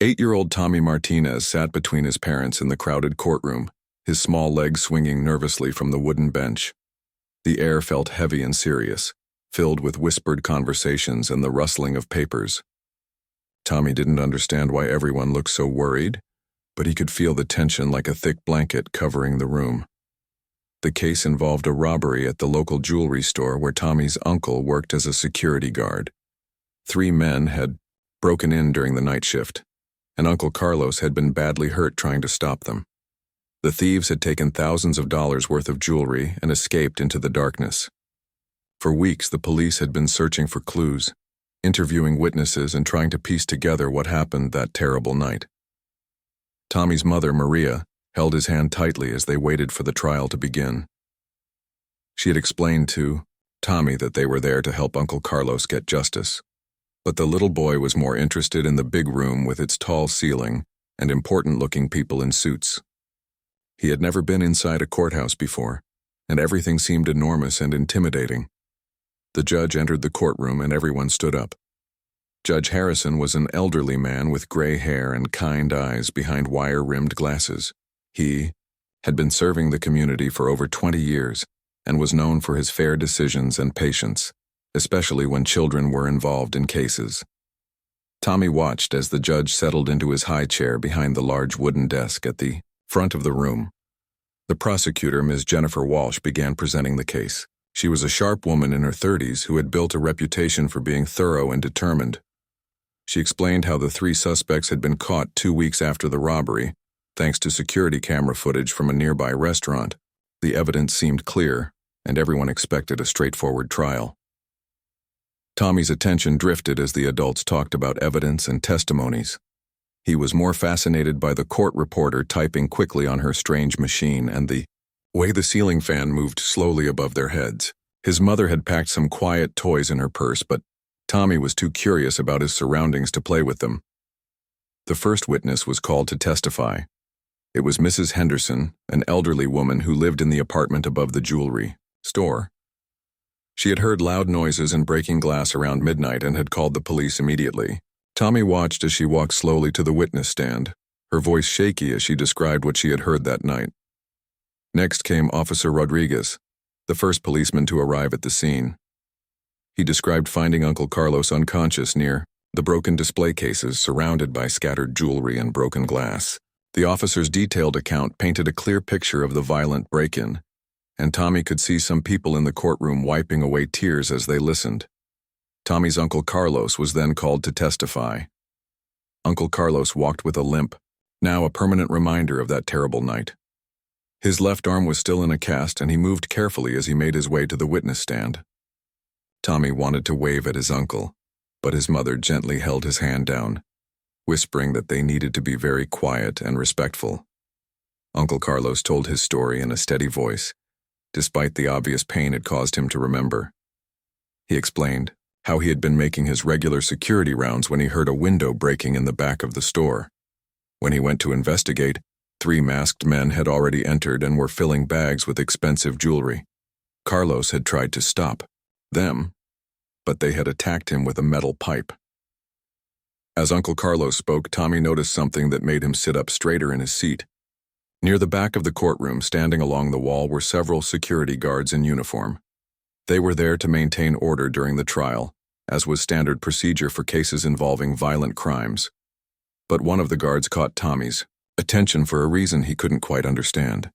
8-year-old Tommy Martinez sat between his parents in the crowded courtroom, his small legs swinging nervously from the wooden bench. The air felt heavy and serious, filled with whispered conversations and the rustling of papers. Tommy didn't understand why everyone looked so worried, but he could feel the tension like a thick blanket covering the room. The case involved a robbery at the local jewelry store where Tommy's uncle worked as a security guard. 3 men had broken in during the night shift, and Uncle Carlos had been badly hurt trying to stop them. The thieves had taken thousands of dollars worth of jewelry and escaped into the darkness. For weeks, the police had been searching for clues, interviewing witnesses and trying to piece together what happened that terrible night. Tommy's mother, Maria, held his hand tightly as they waited for the trial to begin. She had explained to Tommy that they were there to help Uncle Carlos get justice, but the little boy was more interested in the big room with its tall ceiling and important-looking people in suits. He had never been inside a courthouse before, and everything seemed enormous and intimidating. The judge entered the courtroom and everyone stood up. Judge Harrison was an elderly man with gray hair and kind eyes behind wire-rimmed glasses. He had been serving the community for over 20 years and was known for his fair decisions and patience, especially when children were involved in cases. Tommy watched as the judge settled into his high chair behind the large wooden desk at the front of the room. The prosecutor, Ms. Jennifer Walsh, began presenting the case. She was a sharp woman in her 30s who had built a reputation for being thorough and determined. She explained how the 3 suspects had been caught 2 weeks after the robbery, thanks to security camera footage from a nearby restaurant. The evidence seemed clear, and everyone expected a straightforward trial. Tommy's attention drifted as the adults talked about evidence and testimonies. He was more fascinated by the court reporter typing quickly on her strange machine and the way the ceiling fan moved slowly above their heads. His mother had packed some quiet toys in her purse, but Tommy was too curious about his surroundings to play with them. The first witness was called to testify. It was Mrs. Henderson, an elderly woman who lived in the apartment above the jewelry store. She had heard loud noises and breaking glass around midnight and had called the police immediately. Tommy watched as she walked slowly to the witness stand, her voice shaky as she described what she had heard that night. Next came Officer Rodriguez, the first policeman to arrive at the scene. He described finding Uncle Carlos unconscious near the broken display cases surrounded by scattered jewelry and broken glass. The officer's detailed account painted a clear picture of the violent break-in, and Tommy could see some people in the courtroom wiping away tears as they listened. Tommy's Uncle Carlos was then called to testify. Uncle Carlos walked with a limp, now a permanent reminder of that terrible night. His left arm was still in a cast and he moved carefully as he made his way to the witness stand. Tommy wanted to wave at his uncle, but his mother gently held his hand down, whispering that they needed to be very quiet and respectful. Uncle Carlos told his story in a steady voice, despite the obvious pain it caused him to remember. He explained how he had been making his regular security rounds when he heard a window breaking in the back of the store. When he went to investigate, 3 masked men had already entered and were filling bags with expensive jewelry. Carlos had tried to stop them, but they had attacked him with a metal pipe. As Uncle Carlos spoke, Tommy noticed something that made him sit up straighter in his seat. Near the back of the courtroom, standing along the wall, were several security guards in uniform. They were there to maintain order during the trial, as was standard procedure for cases involving violent crimes. But one of the guards caught Tommy's attention for a reason he couldn't quite understand.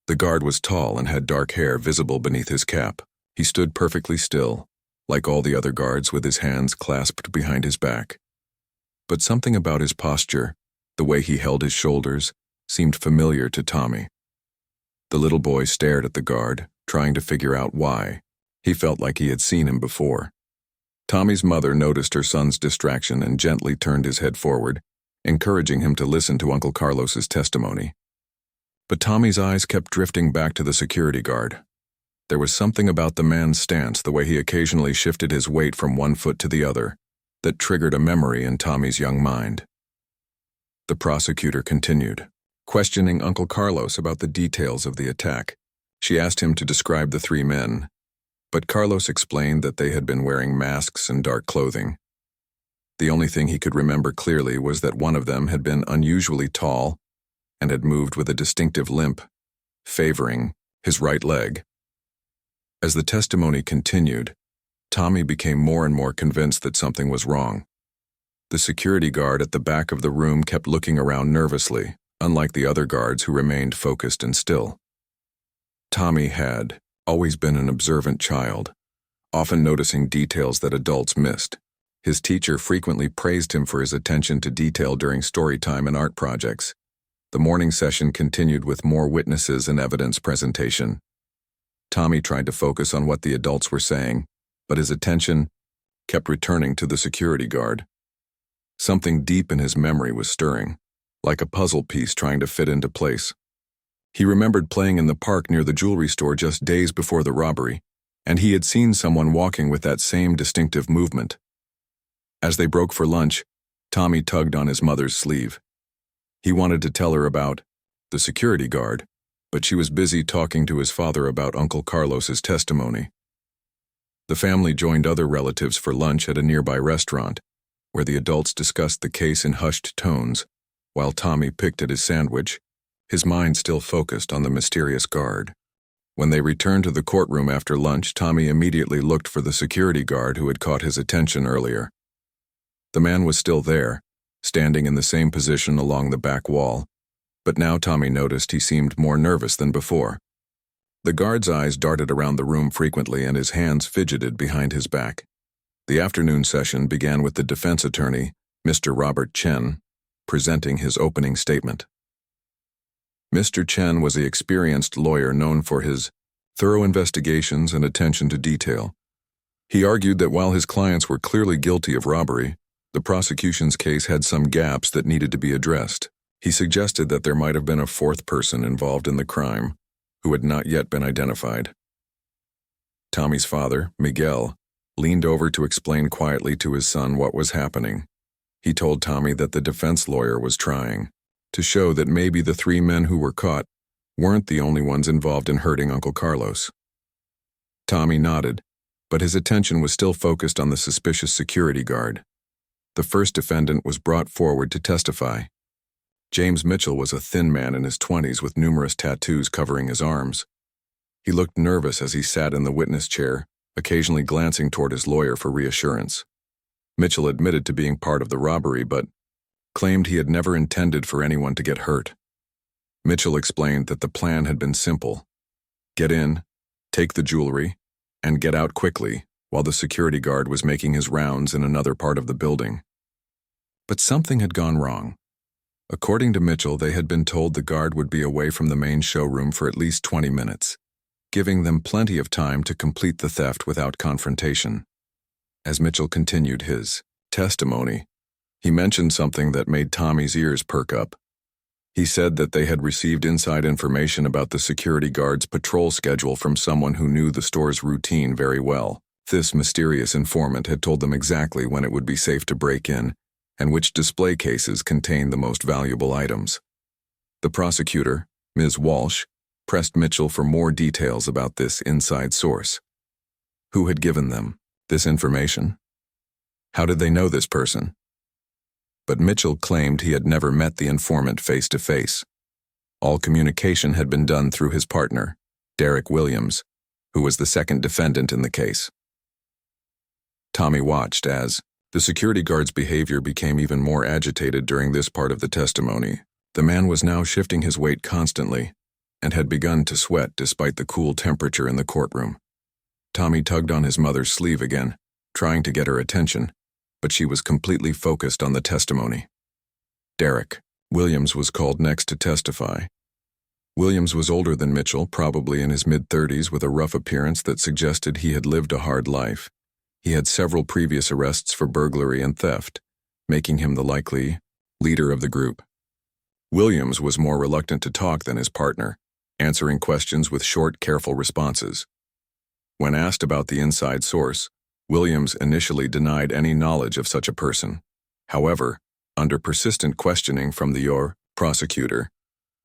The guard was tall and had dark hair visible beneath his cap. He stood perfectly still, like all the other guards, with his hands clasped behind his back. But something about his posture, the way he held his shoulders, seemed familiar to Tommy. The little boy stared at the guard, trying to figure out why. He felt like he had seen him before. Tommy's mother noticed her son's distraction and gently turned his head forward, encouraging him to listen to Uncle Carlos's testimony. But Tommy's eyes kept drifting back to the security guard. There was something about the man's stance, the way he occasionally shifted his weight from one foot to the other, that triggered a memory in Tommy's young mind. The prosecutor continued, questioning Uncle Carlos about the details of the attack. She asked him to describe the 3 men, but Carlos explained that they had been wearing masks and dark clothing. The only thing he could remember clearly was that one of them had been unusually tall and had moved with a distinctive limp, favoring his right leg. As the testimony continued, Tommy became more and more convinced that something was wrong. The security guard at the back of the room kept looking around nervously, unlike the other guards who remained focused and still. Tommy had always been an observant child, often noticing details that adults missed. His teacher frequently praised him for his attention to detail during story time and art projects. The morning session continued with more witnesses and evidence presentation. Tommy tried to focus on what the adults were saying, but his attention kept returning to the security guard. Something deep in his memory was stirring, like a puzzle piece trying to fit into place. He remembered playing in the park near the jewelry store just days before the robbery, and he had seen someone walking with that same distinctive movement. As they broke for lunch, Tommy tugged on his mother's sleeve. He wanted to tell her about the security guard, but she was busy talking to his father about Uncle Carlos's testimony. The family joined other relatives for lunch at a nearby restaurant, where the adults discussed the case in hushed tones, while Tommy picked at his sandwich, his mind still focused on the mysterious guard. When they returned to the courtroom after lunch, Tommy immediately looked for the security guard who had caught his attention earlier. The man was still there, standing in the same position along the back wall, but now Tommy noticed he seemed more nervous than before. The guard's eyes darted around the room frequently and his hands fidgeted behind his back. The afternoon session began with the defense attorney, Mr. Robert Chen, presenting his opening statement. Mr. Chen was an experienced lawyer known for his thorough investigations and attention to detail. He argued that while his clients were clearly guilty of robbery, the prosecution's case had some gaps that needed to be addressed. He suggested that there might have been a fourth person involved in the crime, who had not yet been identified. Tommy's father, Miguel, leaned over to explain quietly to his son what was happening. He told Tommy that the defense lawyer was trying to show that maybe the three men who were caught weren't the only ones involved in hurting Uncle Carlos. Tommy nodded, but his attention was still focused on the suspicious security guard. The first defendant was brought forward to testify. James Mitchell was a thin man in his 20s with numerous tattoos covering his arms. He looked nervous as he sat in the witness chair, occasionally glancing toward his lawyer for reassurance. Mitchell admitted to being part of the robbery, but claimed he had never intended for anyone to get hurt. Mitchell explained that the plan had been simple: get in, take the jewelry, and get out quickly while the security guard was making his rounds in another part of the building. But something had gone wrong. According to Mitchell, they had been told the guard would be away from the main showroom for at least 20 minutes, giving them plenty of time to complete the theft without confrontation. As Mitchell continued his testimony, he mentioned something that made Tommy's ears perk up. He said that they had received inside information about the security guard's patrol schedule from someone who knew the store's routine very well. This mysterious informant had told them exactly when it would be safe to break in and which display cases contained the most valuable items. The prosecutor, Ms. Walsh, pressed Mitchell for more details about this inside source. Who had given them this information? How did they know this person? But Mitchell claimed he had never met the informant face to face. All communication had been done through his partner, Derek Williams, who was the second defendant in the case. Tommy watched as the security guard's behavior became even more agitated during this part of the testimony. The man was now shifting his weight constantly and had begun to sweat despite the cool temperature in the courtroom. Tommy tugged on his mother's sleeve again, trying to get her attention, but she was completely focused on the testimony. Derek Williams was called next to testify. Williams was older than Mitchell, probably in his mid-30s, with a rough appearance that suggested he had lived a hard life. He had several previous arrests for burglary and theft, making him the likely leader of the group. Williams was more reluctant to talk than his partner, answering questions with short, careful responses. When asked about the inside source, Williams initially denied any knowledge of such a person. However, under persistent questioning from the prosecutor,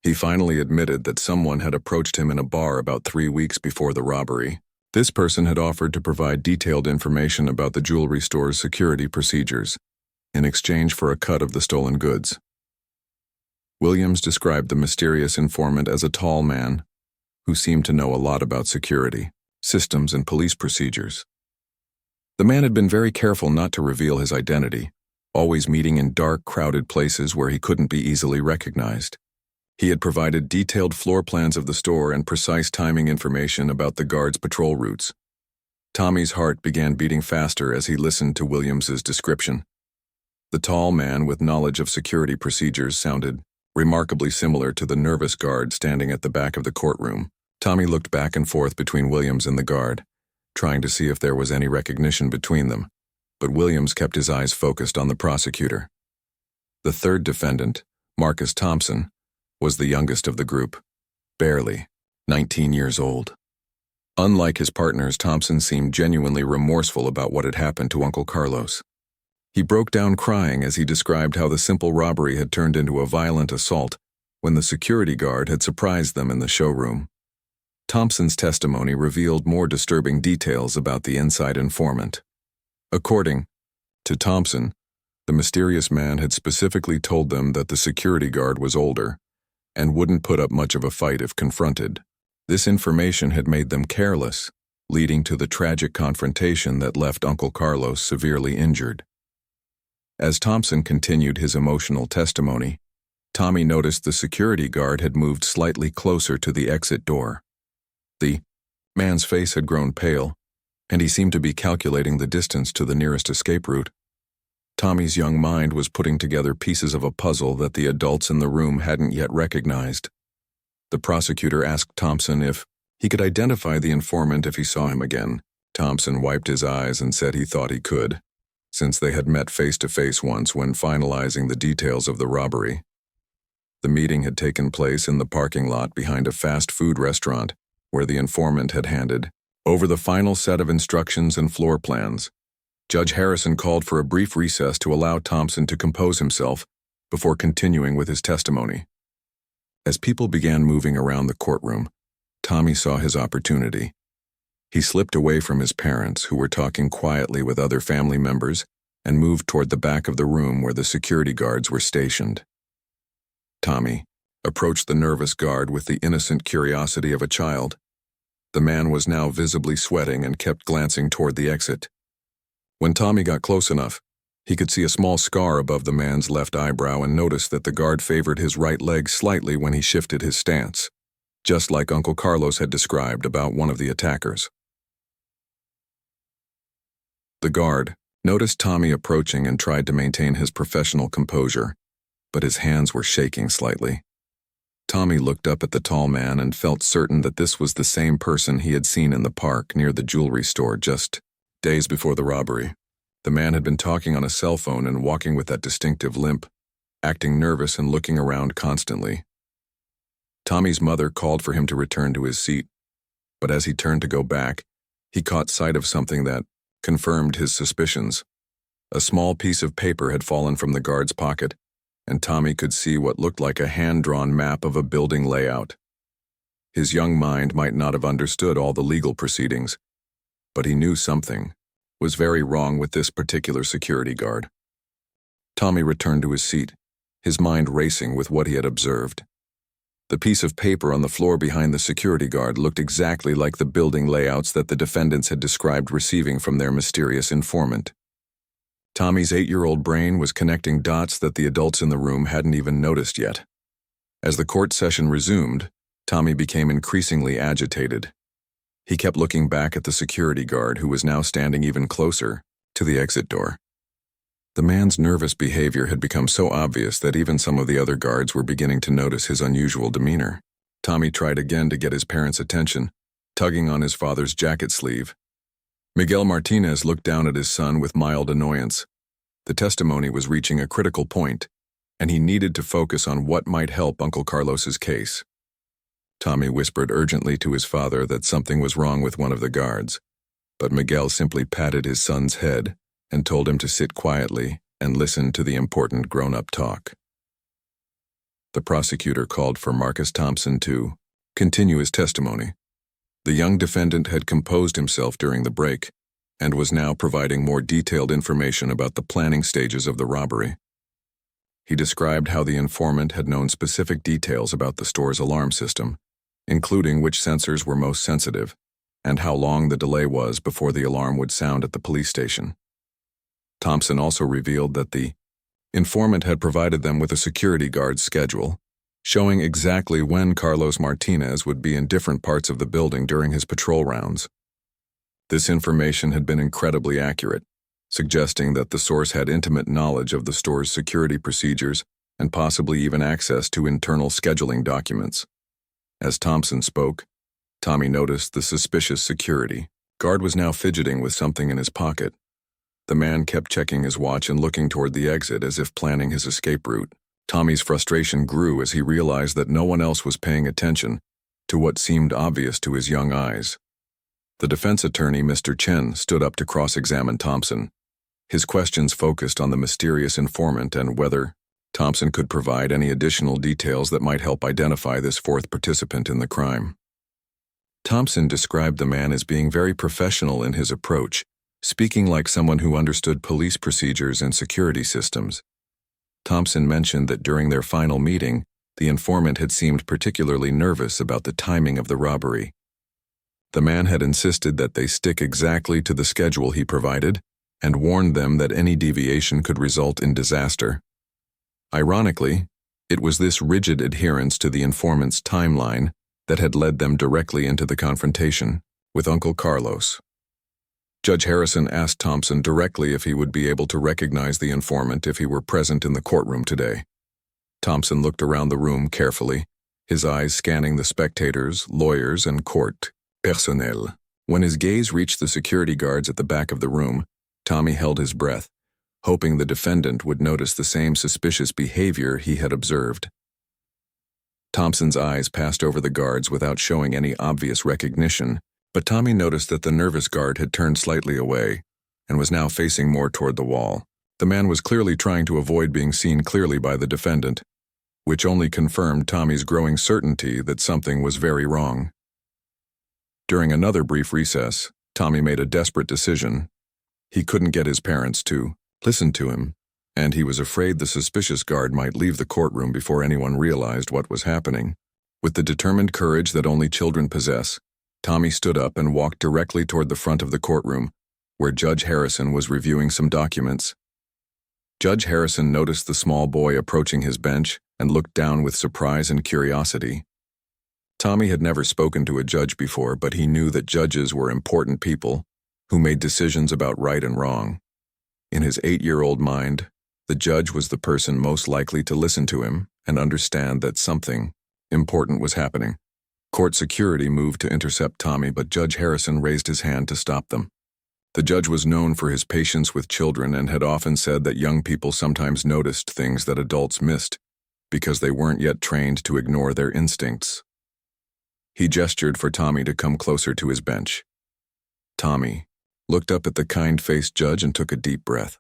he finally admitted that someone had approached him in a bar about 3 weeks before the robbery. This person had offered to provide detailed information about the jewelry store's security procedures. in exchange for a cut of the stolen goods. Williams described the mysterious informant as a tall man who seemed to know a lot about security, systems, and police procedures. The man had been very careful not to reveal his identity, always meeting in dark, crowded places where he couldn't be easily recognized. He had provided detailed floor plans of the store and precise timing information about the guards' patrol routes. Tommy's heart began beating faster as he listened to Williams's description. The tall man with knowledge of security procedures sounded remarkably similar to the nervous guard standing at the back of the courtroom. Tommy looked back and forth between Williams and the guard, trying to see if there was any recognition between them, but Williams kept his eyes focused on the prosecutor. The third defendant, Marcus Thompson, was the youngest of the group, barely 19 years old. Unlike his partners, Thompson seemed genuinely remorseful about what had happened to Uncle Carlos. He broke down crying as he described how the simple robbery had turned into a violent assault when the security guard had surprised them in the showroom. Thompson's testimony revealed more disturbing details about the inside informant. According to Thompson, the mysterious man had specifically told them that the security guard was older and wouldn't put up much of a fight if confronted. This information had made them careless, leading to the tragic confrontation that left Uncle Carlos severely injured. As Thompson continued his emotional testimony, Tommy noticed the security guard had moved slightly closer to the exit door. The man's face had grown pale, and he seemed to be calculating the distance to the nearest escape route. Tommy's young mind was putting together pieces of a puzzle that the adults in the room hadn't yet recognized. The prosecutor asked Thompson if he could identify the informant if he saw him again. Thompson wiped his eyes and said he thought he could, since they had met face-to-face once when finalizing the details of the robbery. The meeting had taken place in the parking lot behind a fast food restaurant, where the informant had handed over the final set of instructions and floor plans. Judge Harrison called for a brief recess to allow Thompson to compose himself before continuing with his testimony. As people began moving around the courtroom, Tommy saw his opportunity. He slipped away from his parents, who were talking quietly with other family members, and moved toward the back of the room where the security guards were stationed. Tommy approached the nervous guard with the innocent curiosity of a child. The man was now visibly sweating and kept glancing toward the exit. When Tommy got close enough, he could see a small scar above the man's left eyebrow and noticed that the guard favored his right leg slightly when he shifted his stance, just like Uncle Carlos had described about one of the attackers. The guard noticed Tommy approaching and tried to maintain his professional composure, but his hands were shaking slightly. Tommy looked up at the tall man and felt certain that this was the same person he had seen in the park near the jewelry store just days before the robbery. The man had been talking on a cell phone and walking with that distinctive limp, acting nervous and looking around constantly. Tommy's mother called for him to return to his seat, but as he turned to go back, he caught sight of something that confirmed his suspicions. A small piece of paper had fallen from the guard's pocket, and Tommy could see what looked like a hand-drawn map of a building layout. His young mind might not have understood all the legal proceedings, but he knew something was very wrong with this particular security guard. Tommy returned to his seat, his mind racing with what he had observed. The piece of paper on the floor behind the security guard looked exactly like the building layouts that the defendants had described receiving from their mysterious informant. Tommy's 8-year-old brain was connecting dots that the adults in the room hadn't even noticed yet. As the court session resumed, Tommy became increasingly agitated. He kept looking back at the security guard, who was now standing even closer to the exit door. The man's nervous behavior had become so obvious that even some of the other guards were beginning to notice his unusual demeanor. Tommy tried again to get his parents' attention, tugging on his father's jacket sleeve. Miguel Martinez looked down at his son with mild annoyance. The testimony was reaching a critical point, and he needed to focus on what might help Uncle Carlos's case. Tommy whispered urgently to his father that something was wrong with one of the guards, but Miguel simply patted his son's head and told him to sit quietly and listen to the important grown-up talk. The prosecutor called for Marcus Thompson to continue his testimony. The young defendant had composed himself during the break, and was now providing more detailed information about the planning stages of the robbery. He described how the informant had known specific details about the store's alarm system, including which sensors were most sensitive, and how long the delay was before the alarm would sound at the police station. Thompson also revealed that the informant had provided them with a security guard's schedule, showing exactly when Carlos Martinez would be in different parts of the building during his patrol rounds. This information had been incredibly accurate, suggesting that the source had intimate knowledge of the store's security procedures and possibly even access to internal scheduling documents. As Thompson spoke, Tommy noticed the suspicious security guard was now fidgeting with something in his pocket. The man kept checking his watch and looking toward the exit as if planning his escape route. Tommy's frustration grew as he realized that no one else was paying attention to what seemed obvious to his young eyes. The defense attorney, Mr. Chen, stood up to cross-examine Thompson. His questions focused on the mysterious informant and whether Thompson could provide any additional details that might help identify this fourth participant in the crime. Thompson described the man as being very professional in his approach, speaking like someone who understood police procedures and security systems. Thompson mentioned that during their final meeting, the informant had seemed particularly nervous about the timing of the robbery. The man had insisted that they stick exactly to the schedule he provided and warned them that any deviation could result in disaster. Ironically, it was this rigid adherence to the informant's timeline that had led them directly into the confrontation with Uncle Carlos. Judge Harrison asked Thompson directly if he would be able to recognize the informant if he were present in the courtroom today. Thompson looked around the room carefully, his eyes scanning the spectators, lawyers, and court personnel. When his gaze reached the security guards at the back of the room, Tommy held his breath, hoping the defendant would notice the same suspicious behavior he had observed. Thompson's eyes passed over the guards without showing any obvious recognition, but Tommy noticed that the nervous guard had turned slightly away and was now facing more toward the wall. The man was clearly trying to avoid being seen clearly by the defendant, which only confirmed Tommy's growing certainty that something was very wrong. During another brief recess, Tommy made a desperate decision. He couldn't get his parents to listen to him, and he was afraid the suspicious guard might leave the courtroom before anyone realized what was happening. With the determined courage that only children possess, Tommy stood up and walked directly toward the front of the courtroom, where Judge Harrison was reviewing some documents. Judge Harrison noticed the small boy approaching his bench and looked down with surprise and curiosity. Tommy had never spoken to a judge before, but he knew that judges were important people who made decisions about right and wrong. In his 8-year-old mind, the judge was the person most likely to listen to him and understand that something important was happening. Court security moved to intercept Tommy, but Judge Harrison raised his hand to stop them. The judge was known for his patience with children and had often said that young people sometimes noticed things that adults missed because they weren't yet trained to ignore their instincts. He gestured for Tommy to come closer to his bench. Tommy looked up at the kind-faced judge and took a deep breath.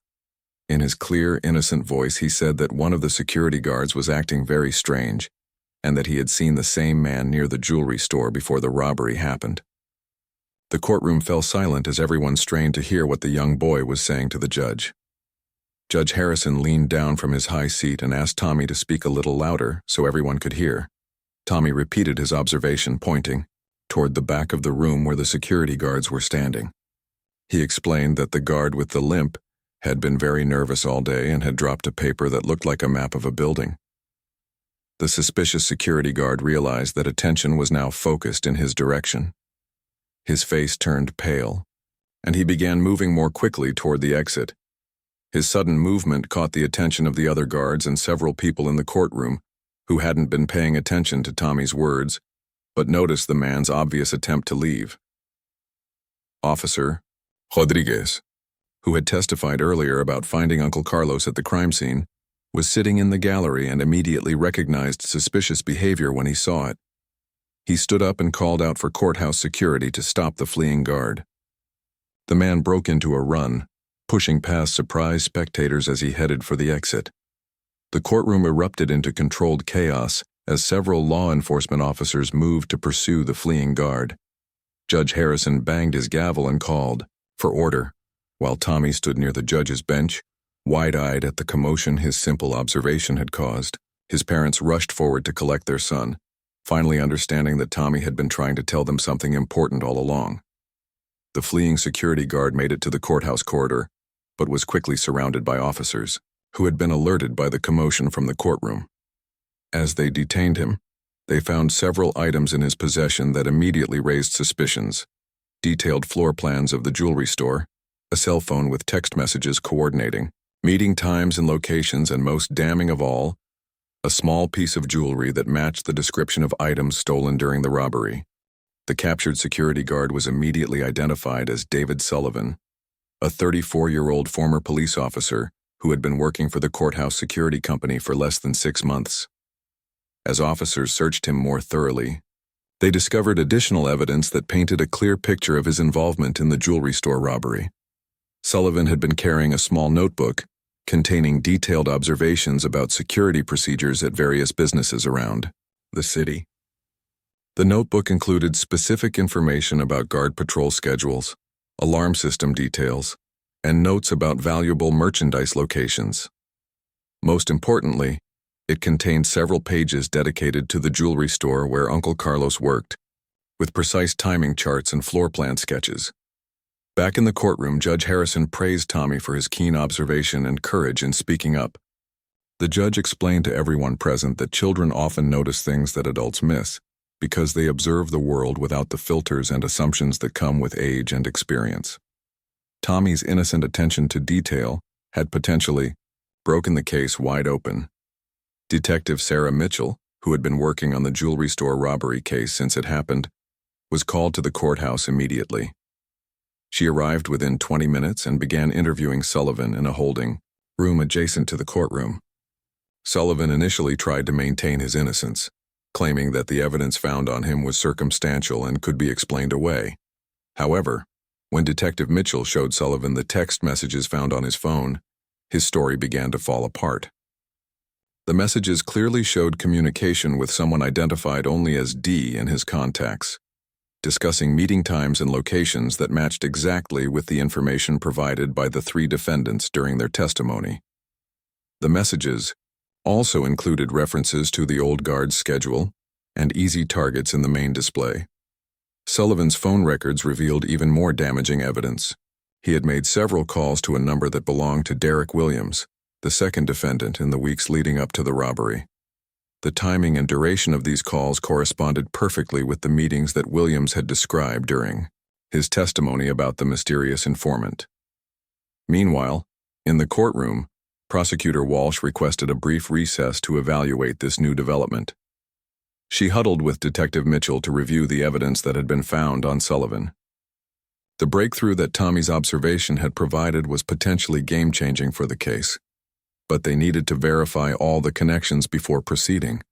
In his clear, innocent voice, he said that one of the security guards was acting very strange and that he had seen the same man near the jewelry store before the robbery happened. The courtroom fell silent as everyone strained to hear what the young boy was saying to the judge. Judge Harrison leaned down from his high seat and asked Tommy to speak a little louder so everyone could hear. Tommy repeated his observation, pointing toward the back of the room where the security guards were standing. He explained that the guard with the limp had been very nervous all day and had dropped a paper that looked like a map of a building. The suspicious security guard realized that attention was now focused in his direction. His face turned pale, and he began moving more quickly toward the exit. His sudden movement caught the attention of the other guards and several people in the courtroom who hadn't been paying attention to Tommy's words, but noticed the man's obvious attempt to leave. Officer Rodriguez, who had testified earlier about finding Uncle Carlos at the crime scene, was sitting in the gallery and immediately recognized suspicious behavior when he saw it. He stood up and called out for courthouse security to stop the fleeing guard. The man broke into a run, pushing past surprised spectators as he headed for the exit. The courtroom erupted into controlled chaos as several law enforcement officers moved to pursue the fleeing guard. Judge Harrison banged his gavel and called, for order, while Tommy stood near the judge's bench, wide-eyed at the commotion his simple observation had caused. His parents rushed forward to collect their son, finally understanding that Tommy had been trying to tell them something important all along. The fleeing security guard made it to the courthouse corridor, but was quickly surrounded by officers, who had been alerted by the commotion from the courtroom. As they detained him, they found several items in his possession that immediately raised suspicions: detailed floor plans of the jewelry store, a cell phone with text messages coordinating meeting times and locations, and most damning of all, a small piece of jewelry that matched the description of items stolen during the robbery. The captured security guard was immediately identified as David Sullivan, a 34-year-old former police officer who had been working for the courthouse security company for less than 6 months. As officers searched him more thoroughly, they discovered additional evidence that painted a clear picture of his involvement in the jewelry store robbery. Sullivan had been carrying a small notebook containing detailed observations about security procedures at various businesses around the city. The notebook included specific information about guard patrol schedules, alarm system details, and notes about valuable merchandise locations. Most importantly, it contained several pages dedicated to the jewelry store where Uncle Carlos worked, with precise timing charts and floor plan sketches. Back in the courtroom, Judge Harrison praised Tommy for his keen observation and courage in speaking up. The judge explained to everyone present that children often notice things that adults miss, because they observe the world without the filters and assumptions that come with age and experience. Tommy's innocent attention to detail had potentially broken the case wide open. Detective Sarah Mitchell, who had been working on the jewelry store robbery case since it happened, was called to the courthouse immediately. She arrived within 20 minutes and began interviewing Sullivan in a holding room adjacent to the courtroom. Sullivan initially tried to maintain his innocence, claiming that the evidence found on him was circumstantial and could be explained away. However, when Detective Mitchell showed Sullivan the text messages found on his phone, his story began to fall apart. The messages clearly showed communication with someone identified only as D in his contacts, discussing meeting times and locations that matched exactly with the information provided by the 3 defendants during their testimony. The messages also included references to the old guard's schedule and easy targets in the main display. Sullivan's phone records revealed even more damaging evidence. He had made several calls to a number that belonged to Derek Williams, the second defendant, in the weeks leading up to the robbery. The timing and duration of these calls corresponded perfectly with the meetings that Williams had described during his testimony about the mysterious informant. Meanwhile, in the courtroom, Prosecutor Walsh requested a brief recess to evaluate this new development. She huddled with Detective Mitchell to review the evidence that had been found on Sullivan. The breakthrough that Tommy's observation had provided was potentially game-changing for the case, but they needed to verify all the connections before proceeding.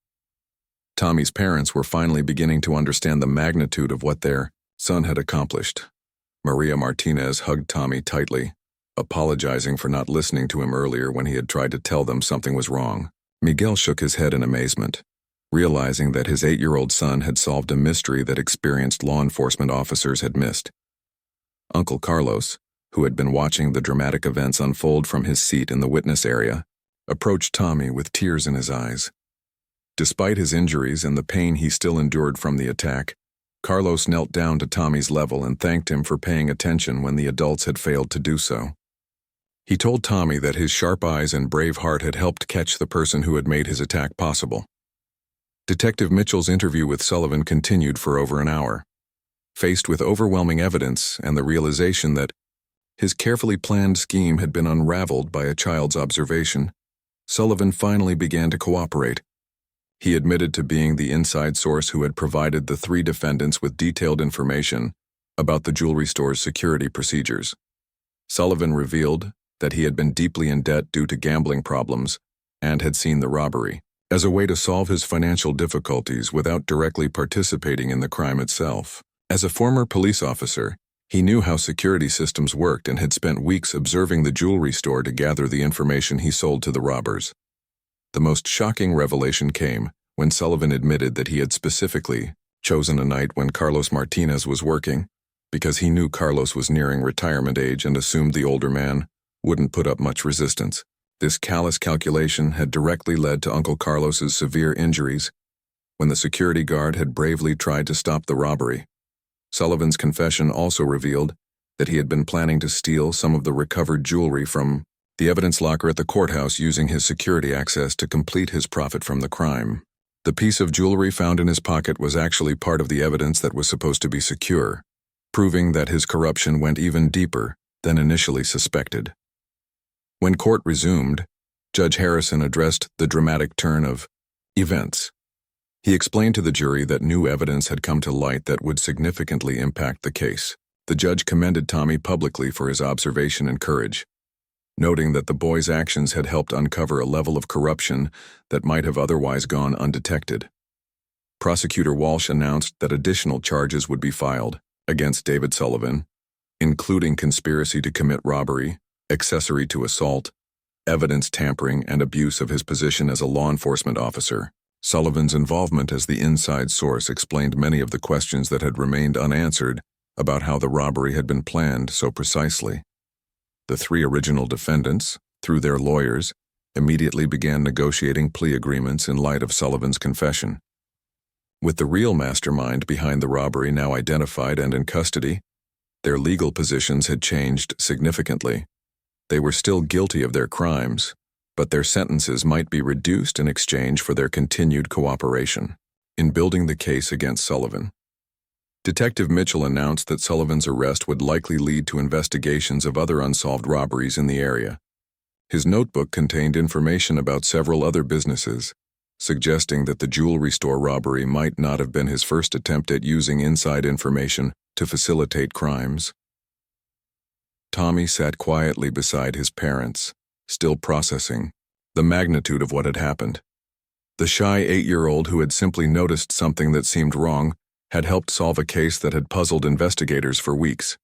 Tommy's parents were finally beginning to understand the magnitude of what their son had accomplished. Maria Martinez hugged Tommy tightly, apologizing for not listening to him earlier when he had tried to tell them something was wrong. Miguel shook his head in amazement, realizing that his 8-year-old son had solved a mystery that experienced law enforcement officers had missed. Uncle Carlos, who had been watching the dramatic events unfold from his seat in the witness area, approached Tommy with tears in his eyes. Despite his injuries and the pain he still endured from the attack, Carlos knelt down to Tommy's level and thanked him for paying attention when the adults had failed to do so. He told Tommy that his sharp eyes and brave heart had helped catch the person who had made his attack possible. Detective Mitchell's interview with Sullivan continued for over an hour. Faced with overwhelming evidence and the realization that his carefully planned scheme had been unraveled by a child's observation, Sullivan finally began to cooperate. He admitted to being the inside source who had provided the 3 defendants with detailed information about the jewelry store's security procedures. Sullivan revealed that he had been deeply in debt due to gambling problems and had seen the robbery as a way to solve his financial difficulties without directly participating in the crime itself. As a former police officer, he knew how security systems worked and had spent weeks observing the jewelry store to gather the information he sold to the robbers. The most shocking revelation came when Sullivan admitted that he had specifically chosen a night when Carlos Martinez was working, because he knew Carlos was nearing retirement age and assumed the older man wouldn't put up much resistance. This callous calculation had directly led to Uncle Carlos's severe injuries when the security guard had bravely tried to stop the robbery. Sullivan's confession also revealed that he had been planning to steal some of the recovered jewelry from the evidence locker at the courthouse, using his security access to complete his profit from the crime. The piece of jewelry found in his pocket was actually part of the evidence that was supposed to be secure, proving that his corruption went even deeper than initially suspected. When court resumed, Judge Harrison addressed the dramatic turn of events. He explained to the jury that new evidence had come to light that would significantly impact the case. The judge commended Tommy publicly for his observation and courage, noting that the boy's actions had helped uncover a level of corruption that might have otherwise gone undetected. Prosecutor Walsh announced that additional charges would be filed against David Sullivan, including conspiracy to commit robbery, accessory to assault, evidence tampering, and abuse of his position as a law enforcement officer. Sullivan's involvement as the inside source explained many of the questions that had remained unanswered about how the robbery had been planned so precisely. The three original defendants, through their lawyers, immediately began negotiating plea agreements in light of Sullivan's confession. With the real mastermind behind the robbery now identified and in custody, their legal positions had changed significantly. They were still guilty of their crimes, but their sentences might be reduced in exchange for their continued cooperation in building the case against Sullivan. Detective Mitchell announced that Sullivan's arrest would likely lead to investigations of other unsolved robberies in the area. His notebook contained information about several other businesses, suggesting that the jewelry store robbery might not have been his first attempt at using inside information to facilitate crimes. Tommy sat quietly beside his parents, still processing the magnitude of what had happened. The shy 8-year-old who had simply noticed something that seemed wrong had helped solve a case that had puzzled investigators for weeks.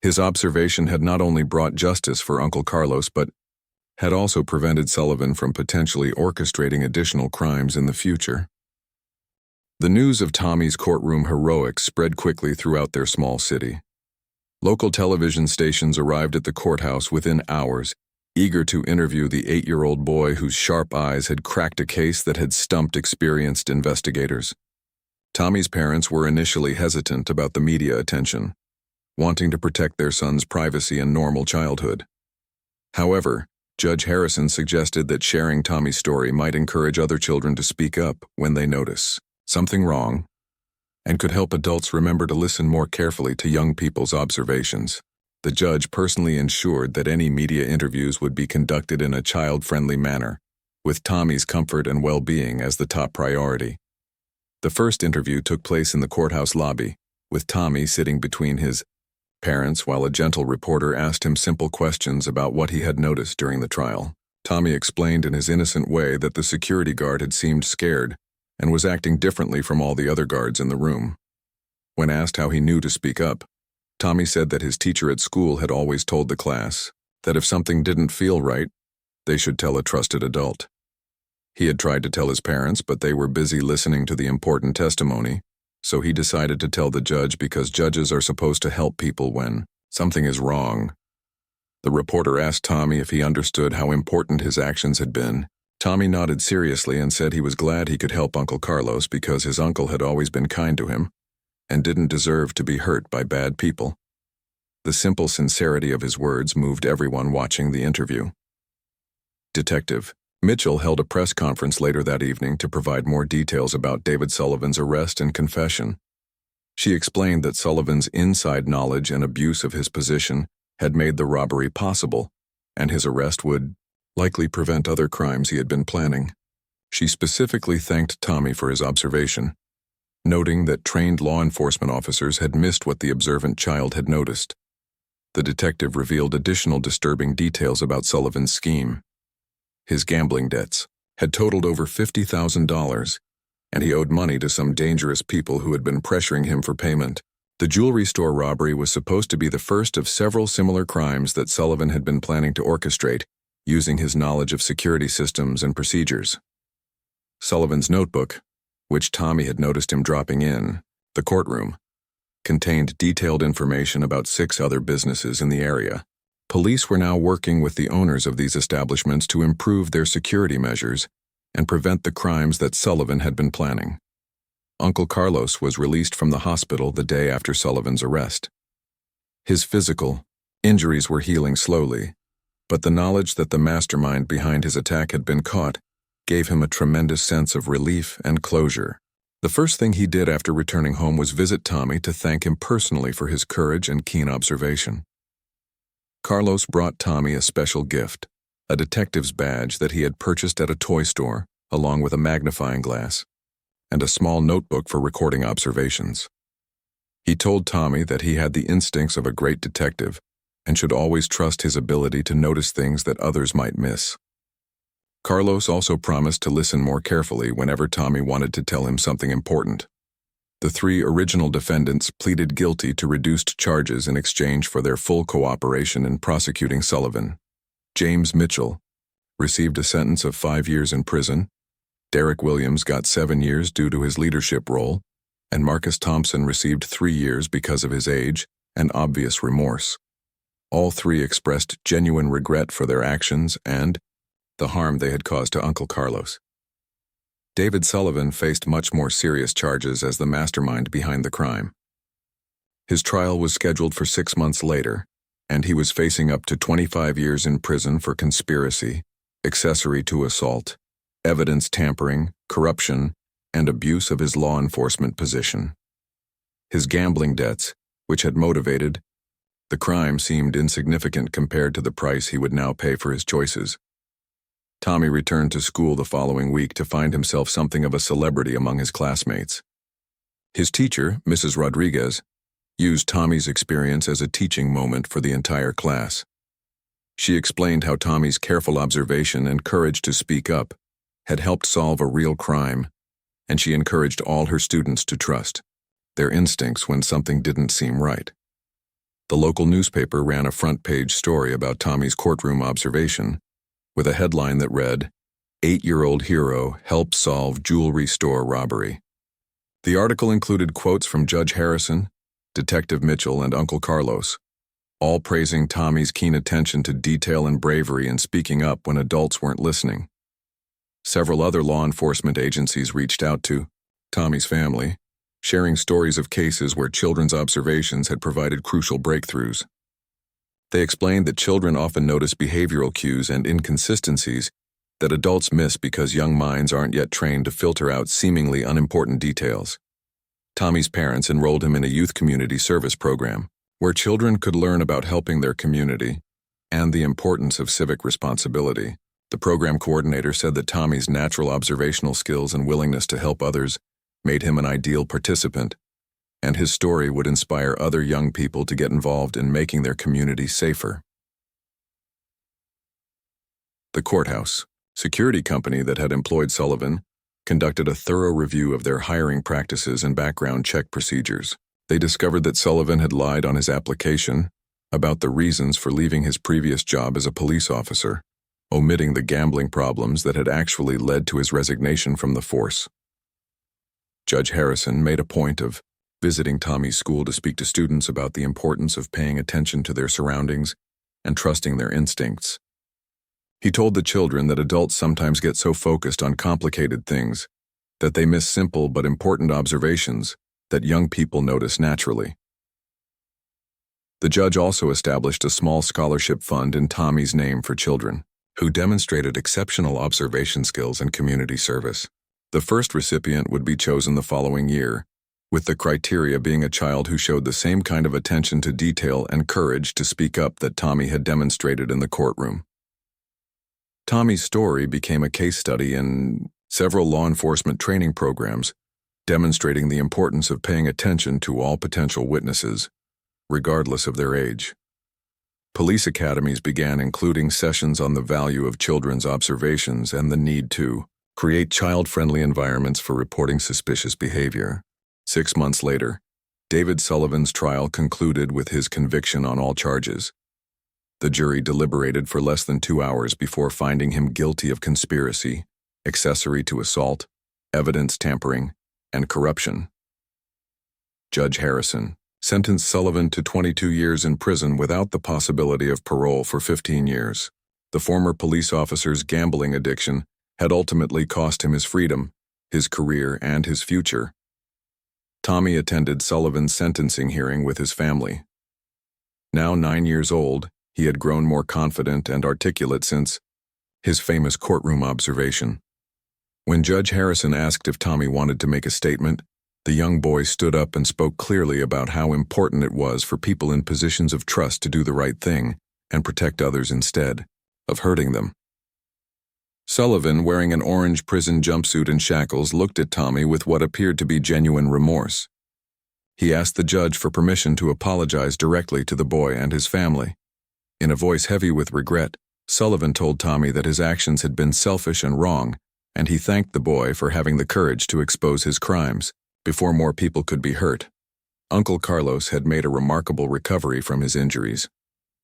His observation had not only brought justice for Uncle Carlos, but had also prevented Sullivan from potentially orchestrating additional crimes in the future. The news of Tommy's courtroom heroics spread quickly throughout their small city. Local television stations arrived at the courthouse within hours, eager to interview the 8-year-old boy whose sharp eyes had cracked a case that had stumped experienced investigators. Tommy's parents were initially hesitant about the media attention, wanting to protect their son's privacy and normal childhood. However, Judge Harrison suggested that sharing Tommy's story might encourage other children to speak up when they notice something wrong, and could help adults remember to listen more carefully to young people's observations. The judge personally ensured that any media interviews would be conducted in a child-friendly manner, with Tommy's comfort and well-being as the top priority. The first interview took place in the courthouse lobby, with Tommy sitting between his parents while a gentle reporter asked him simple questions about what he had noticed during the trial. Tommy explained in his innocent way that the security guard had seemed scared and was acting differently from all the other guards in the room. When asked how he knew to speak up, Tommy said that his teacher at school had always told the class that if something didn't feel right, they should tell a trusted adult. He had tried to tell his parents, but they were busy listening to the important testimony, so he decided to tell the judge because judges are supposed to help people when something is wrong. The reporter asked Tommy if he understood how important his actions had been. Tommy nodded seriously and said he was glad he could help Uncle Carlos because his uncle had always been kind to him and didn't deserve to be hurt by bad people. The simple sincerity of his words moved everyone watching the interview. Detective Mitchell held a press conference later that evening to provide more details about David Sullivan's arrest and confession. She explained that Sullivan's inside knowledge and abuse of his position had made the robbery possible, and his arrest would likely prevent other crimes he had been planning. She specifically thanked Tommy for his observation, noting that trained law enforcement officers had missed what the observant child had noticed. The detective revealed additional disturbing details about Sullivan's scheme. His gambling debts had totaled over $50,000, and he owed money to some dangerous people who had been pressuring him for payment. The jewelry store robbery was supposed to be the first of several similar crimes that Sullivan had been planning to orchestrate, using his knowledge of security systems and procedures. Sullivan's notebook, which Tommy had noticed him dropping in the courtroom, contained detailed information about 6 other businesses in the area. Police were now working with the owners of these establishments to improve their security measures and prevent the crimes that Sullivan had been planning. Uncle Carlos was released from the hospital the day after Sullivan's arrest. His physical injuries were healing slowly, but the knowledge that the mastermind behind his attack had been caught gave him a tremendous sense of relief and closure. The first thing he did after returning home was visit Tommy to thank him personally for his courage and keen observation. Carlos brought Tommy a special gift, a detective's badge that he had purchased at a toy store, along with a magnifying glass, and a small notebook for recording observations. He told Tommy that he had the instincts of a great detective and should always trust his ability to notice things that others might miss. Carlos also promised to listen more carefully whenever Tommy wanted to tell him something important. The 3 original defendants pleaded guilty to reduced charges in exchange for their full cooperation in prosecuting Sullivan. James Mitchell received a sentence of 5 years in prison, Derek Williams got 7 years due to his leadership role, and Marcus Thompson received 3 years because of his age and obvious remorse. All 3 expressed genuine regret for their actions and the harm they had caused to Uncle Carlos. David Sullivan faced much more serious charges as the mastermind behind the crime. His trial was scheduled for 6 months later, and he was facing up to 25 years in prison for conspiracy, accessory to assault, evidence tampering, corruption, and abuse of his law enforcement position. His gambling debts, which had motivated the crime, seemed insignificant compared to the price he would now pay for his choices. Tommy returned to school the following week to find himself something of a celebrity among his classmates. His teacher, Mrs. Rodriguez, used Tommy's experience as a teaching moment for the entire class. She explained how Tommy's careful observation and courage to speak up had helped solve a real crime, and she encouraged all her students to trust their instincts when something didn't seem right. The local newspaper ran a front-page story about Tommy's courtroom observation, with a headline that read, "8-year-old hero helps solve jewelry store robbery." The article included quotes from Judge Harrison, Detective Mitchell, and Uncle Carlos, all praising Tommy's keen attention to detail and bravery in speaking up when adults weren't listening. Several other law enforcement agencies reached out to Tommy's family, sharing stories of cases where children's observations had provided crucial breakthroughs. They explained that children often notice behavioral cues and inconsistencies that adults miss because young minds aren't yet trained to filter out seemingly unimportant details. Tommy's parents enrolled him in a youth community service program, where children could learn about helping their community and the importance of civic responsibility. The program coordinator said that Tommy's natural observational skills and willingness to help others made him an ideal participant, and his story would inspire other young people to get involved in making their community safer. The courthouse security company that had employed Sullivan conducted a thorough review of their hiring practices and background check procedures. They discovered that Sullivan had lied on his application about the reasons for leaving his previous job as a police officer, omitting the gambling problems that had actually led to his resignation from the force. Judge Harrison made a point of visiting Tommy's school to speak to students about the importance of paying attention to their surroundings and trusting their instincts. He told the children that adults sometimes get so focused on complicated things that they miss simple but important observations that young people notice naturally. The judge also established a small scholarship fund in Tommy's name for children who demonstrated exceptional observation skills and community service. The first recipient would be chosen the following year, with the criteria being a child who showed the same kind of attention to detail and courage to speak up that Tommy had demonstrated in the courtroom. Tommy's story became a case study in several law enforcement training programs, demonstrating the importance of paying attention to all potential witnesses, regardless of their age. Police academies began including sessions on the value of children's observations and the need to create child-friendly environments for reporting suspicious behavior. 6 months later, David Sullivan's trial concluded with his conviction on all charges. The jury deliberated for less than 2 hours before finding him guilty of conspiracy, accessory to assault, evidence tampering, and corruption. Judge Harrison sentenced Sullivan to 22 years in prison without the possibility of parole for 15 years. The former police officer's gambling addiction had ultimately cost him his freedom, his career, and his future. Tommy attended Sullivan's sentencing hearing with his family. Now 9 years old, he had grown more confident and articulate since his famous courtroom observation. When Judge Harrison asked if Tommy wanted to make a statement, the young boy stood up and spoke clearly about how important it was for people in positions of trust to do the right thing and protect others instead of hurting them. Sullivan, wearing an orange prison jumpsuit and shackles, looked at Tommy with what appeared to be genuine remorse. He asked the judge for permission to apologize directly to the boy and his family. In a voice heavy with regret, Sullivan told Tommy that his actions had been selfish and wrong, and he thanked the boy for having the courage to expose his crimes before more people could be hurt. Uncle Carlos had made a remarkable recovery from his injuries.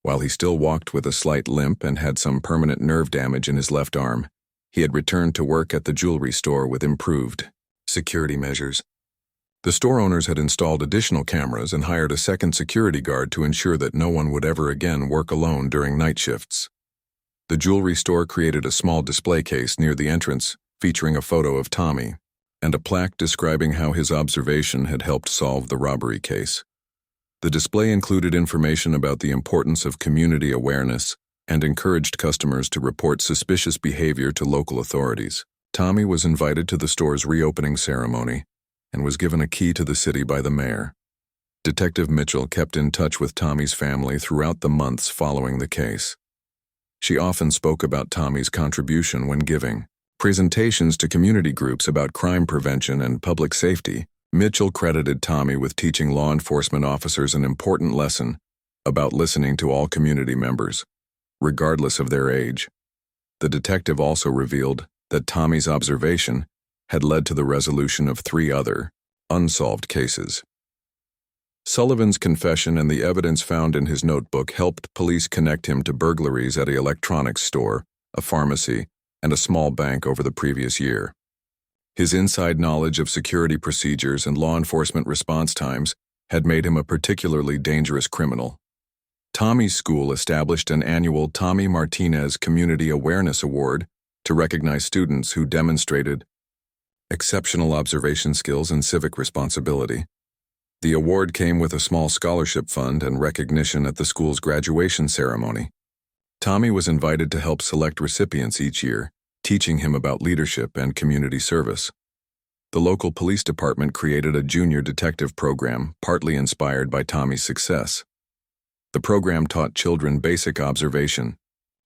While he still walked with a slight limp and had some permanent nerve damage in his left arm, he had returned to work at the jewelry store with improved security measures. The store owners had installed additional cameras and hired a second security guard to ensure that no one would ever again work alone during night shifts. The jewelry store created a small display case near the entrance featuring a photo of Tommy and a plaque describing how his observation had helped solve the robbery case. The display included information about the importance of community awareness and encouraged customers to report suspicious behavior to local authorities. Tommy was invited to the store's reopening ceremony and was given a key to the city by the mayor. Detective Mitchell kept in touch with Tommy's family throughout the months following the case. She often spoke about Tommy's contribution when giving presentations to community groups about crime prevention and public safety. Mitchell credited Tommy with teaching law enforcement officers an important lesson about listening to all community members, regardless of their age. The detective also revealed that Tommy's observation had led to the resolution of 3 other unsolved cases. Sullivan's confession and the evidence found in his notebook helped police connect him to burglaries at an electronics store, a pharmacy, and a small bank over the previous year. His inside knowledge of security procedures and law enforcement response times had made him a particularly dangerous criminal. Tommy's school established an annual Tommy Martinez Community Awareness Award to recognize students who demonstrated exceptional observation skills and civic responsibility. The award came with a small scholarship fund and recognition at the school's graduation ceremony. Tommy was invited to help select recipients each year, teaching him about leadership and community service. The local police department created a junior detective program, partly inspired by Tommy's success. The program taught children basic observation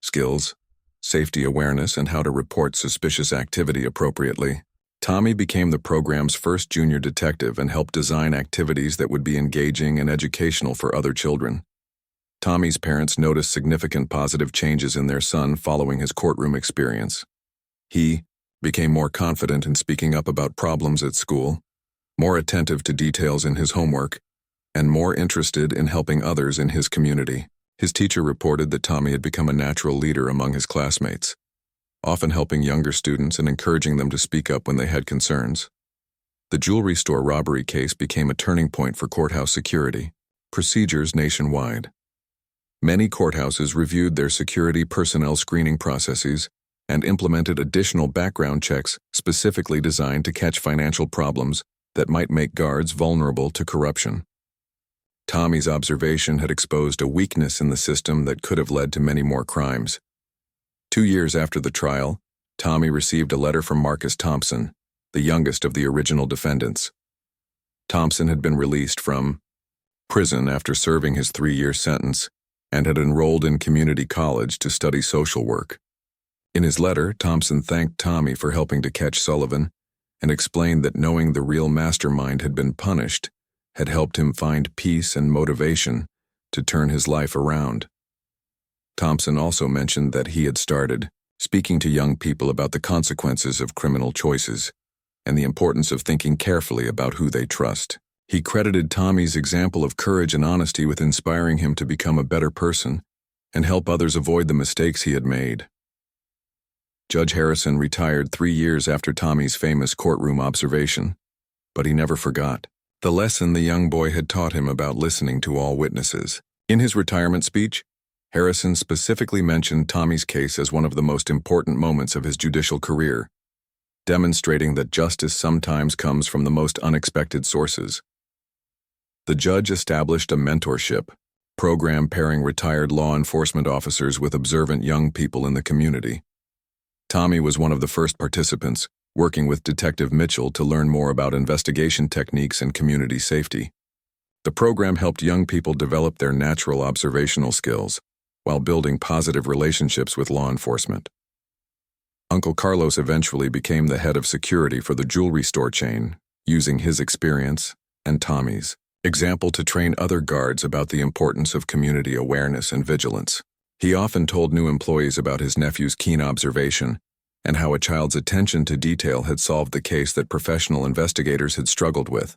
skills, safety awareness, and how to report suspicious activity appropriately. Tommy became the program's first junior detective and helped design activities that would be engaging and educational for other children. Tommy's parents noticed significant positive changes in their son following his courtroom experience. He became more confident in speaking up about problems at school, more attentive to details in his homework, and more interested in helping others in his community. His teacher reported that Tommy had become a natural leader among his classmates, often helping younger students and encouraging them to speak up when they had concerns. The jewelry store robbery case became a turning point for courthouse security procedures nationwide. Many courthouses reviewed their security personnel screening processes and implemented additional background checks specifically designed to catch financial problems that might make guards vulnerable to corruption. Tommy's observation had exposed a weakness in the system that could have led to many more crimes. 2 years after the trial, Tommy received a letter from Marcus Thompson, the youngest of the original defendants. Thompson had been released from prison after serving his 3-year sentence and had enrolled in community college to study social work. In his letter, Thompson thanked Tommy for helping to catch Sullivan and explained that knowing the real mastermind had been punished had helped him find peace and motivation to turn his life around. Thompson also mentioned that he had started speaking to young people about the consequences of criminal choices and the importance of thinking carefully about who they trust. He credited Tommy's example of courage and honesty with inspiring him to become a better person and help others avoid the mistakes he had made. Judge Harrison retired 3 years after Tommy's famous courtroom observation, but he never forgot. the lesson the young boy had taught him about listening to all witnesses. In his retirement speech, Harrison specifically mentioned Tommy's case as one of the most important moments of his judicial career, demonstrating that justice sometimes comes from the most unexpected sources. The judge established a mentorship program pairing retired law enforcement officers with observant young people in the community. Tommy was one of the first participants, working with Detective Mitchell to learn more about investigation techniques and community safety. The program helped young people develop their natural observational skills while building positive relationships with law enforcement. Uncle Carlos eventually became the head of security for the jewelry store chain, using his experience and Tommy's example to train other guards about the importance of community awareness and vigilance. He often told new employees about his nephew's keen observation and how a child's attention to detail had solved the case that professional investigators had struggled with.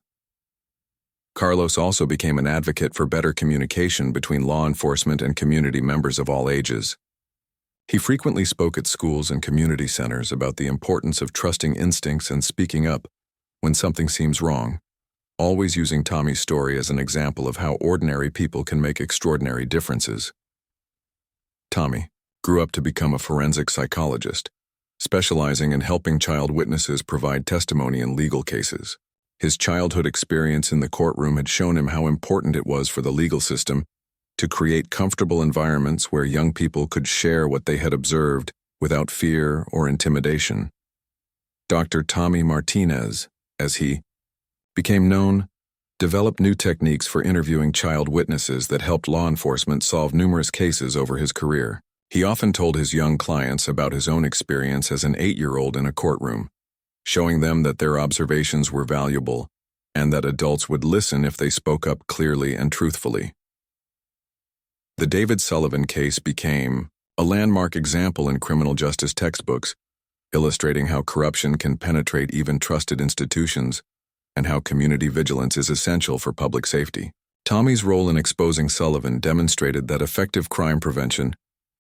Carlos also became an advocate for better communication between law enforcement and community members of all ages. He frequently spoke at schools and community centers about the importance of trusting instincts and speaking up when something seems wrong, always using Tommy's story as an example of how ordinary people can make extraordinary differences. Tommy grew up to become a forensic psychologist, specializing in helping child witnesses provide testimony in legal cases. His childhood experience in the courtroom had shown him how important it was for the legal system to create comfortable environments where young people could share what they had observed without fear or intimidation. Dr. Tommy Martinez, as he became known, developed new techniques for interviewing child witnesses that helped law enforcement solve numerous cases over his career. He often told his young clients about his own experience as an 8-year-old in a courtroom, showing them that their observations were valuable and that adults would listen if they spoke up clearly and truthfully. The David Sullivan case became a landmark example in criminal justice textbooks, illustrating how corruption can penetrate even trusted institutions and how community vigilance is essential for public safety. Tommy's role in exposing Sullivan demonstrated that effective crime prevention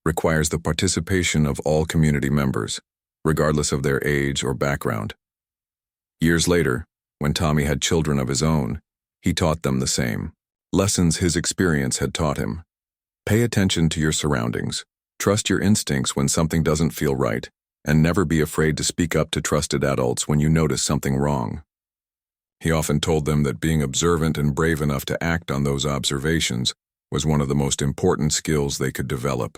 requires the participation of all community members, regardless of their age or background. Years later, when Tommy had children of his own, he taught them the same lessons his experience had taught him. Pay attention to your surroundings, trust your instincts when something doesn't feel right, and never be afraid to speak up to trusted adults when you notice something wrong. He often told them that being observant and brave enough to act on those observations was one of the most important skills they could develop.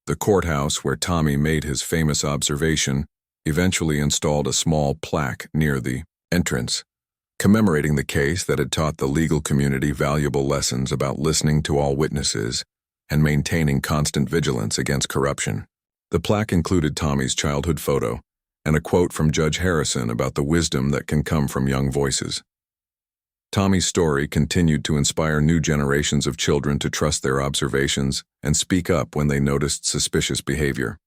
The courthouse where Tommy made his famous observation eventually installed a small plaque near the entrance, commemorating the case that had taught the legal community valuable lessons about listening to all witnesses and maintaining constant vigilance against corruption. The plaque included Tommy's childhood photo and a quote from Judge Harrison about the wisdom that can come from young voices. Tommy's story continued to inspire new generations of children to trust their observations and speak up when they noticed suspicious behavior.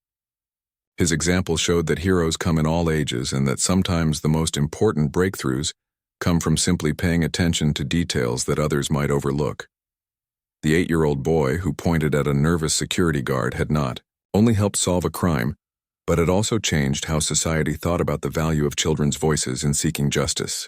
His example showed that heroes come in all ages and that sometimes the most important breakthroughs come from simply paying attention to details that others might overlook. The 8-year-old boy who pointed at a nervous security guard had not only helped solve a crime, but it also changed how society thought about the value of children's voices in seeking justice.